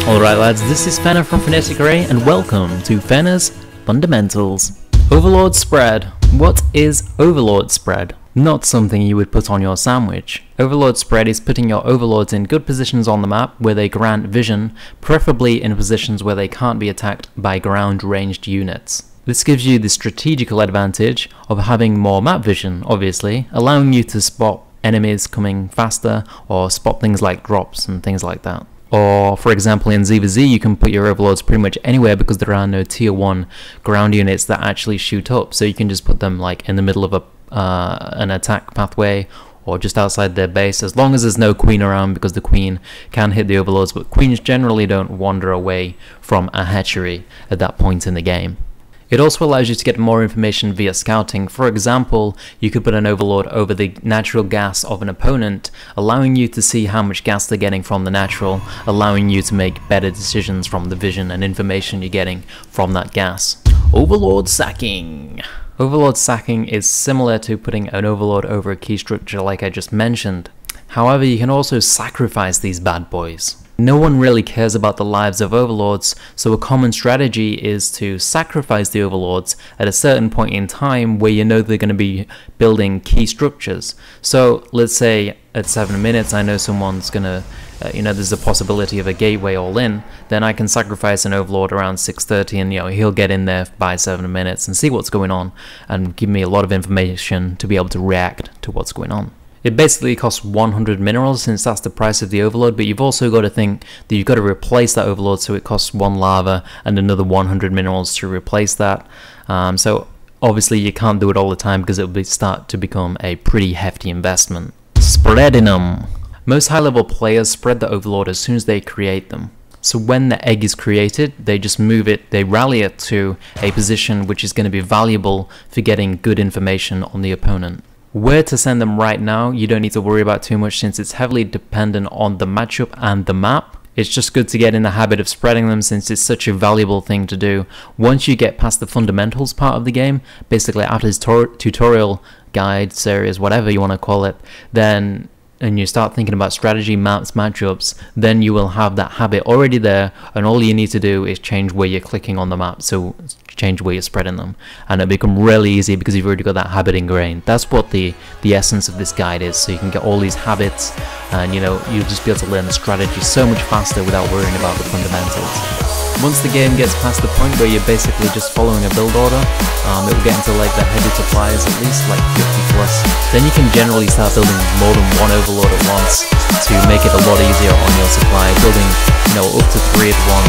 Alright lads, this is fenn3r from fenn3r's and welcome to fenn3r's Fundamentals. Overlord Spread. What is Overlord Spread? Not something you would put on your sandwich. Overlord Spread is putting your overlords in good positions on the map where they grant vision, preferably in positions where they can't be attacked by ground ranged units. This gives you the strategical advantage of having more map vision, obviously, allowing you to spot enemies coming faster or spot things like drops and things like that. Or, for example, in Z you can put your overlords pretty much anywhere because there are no tier 1 ground units that actually shoot up, so you can just put them like in the middle of an attack pathway or just outside their base, as long as there's no queen around, because the queen can hit the overlords, but queens generally don't wander away from a hatchery at that point in the game. It also allows you to get more information via scouting. For example, you could put an overlord over the natural gas of an opponent, allowing you to see how much gas they're getting from the natural, allowing you to make better decisions from the vision and information you're getting from that gas. Overlord sacking. Overlord sacking is similar to putting an overlord over a key structure like I just mentioned. However, you can also sacrifice these bad boys. No one really cares about the lives of overlords, so a common strategy is to sacrifice the overlords at a certain point in time where you know they're going to be building key structures. So let's say at 7 minutes I know someone's going to, there's a possibility of a gateway all in, then I can sacrifice an overlord around 6:30 and he'll get in there by 7 minutes and see what's going on and give me a lot of information to be able to react to what's going on. It basically costs 100 minerals since that's the price of the overlord, but you've also got to think that you've got to replace that overlord, so it costs 1 lava and another 100 minerals to replace that. So obviously you can't do it all the time because it will start to become a pretty hefty investment. Spreading them. Most high level players spread the overlord as soon as they create them. So when the egg is created, they just move it, they rally it to a position which is going to be valuable for getting good information on the opponent. Where to send them right now, you don't need to worry about too much since it's heavily dependent on the matchup and the map. It's just good to get in the habit of spreading them since it's such a valuable thing to do. Once you get past the fundamentals part of the game, basically after this tutorial guide, series, whatever you want to call it, then and you start thinking about strategy, maps, matchups, then you will have that habit already there, and all you need to do is change where you're clicking on the map, so change where you're spreading them, and it'll become really easy because you've already got that habit ingrained. That's what the essence of this guide is, so you can get all these habits and you'll just be able to learn the strategy so much faster without worrying about the fundamentals. Once the game gets past the point where you're basically just following a build order, it will get into like the heavy supplies, at least like 50 plus. Then you can generally start building more than one overlord at once to make it a lot easier on your supply, building up to 3 at once.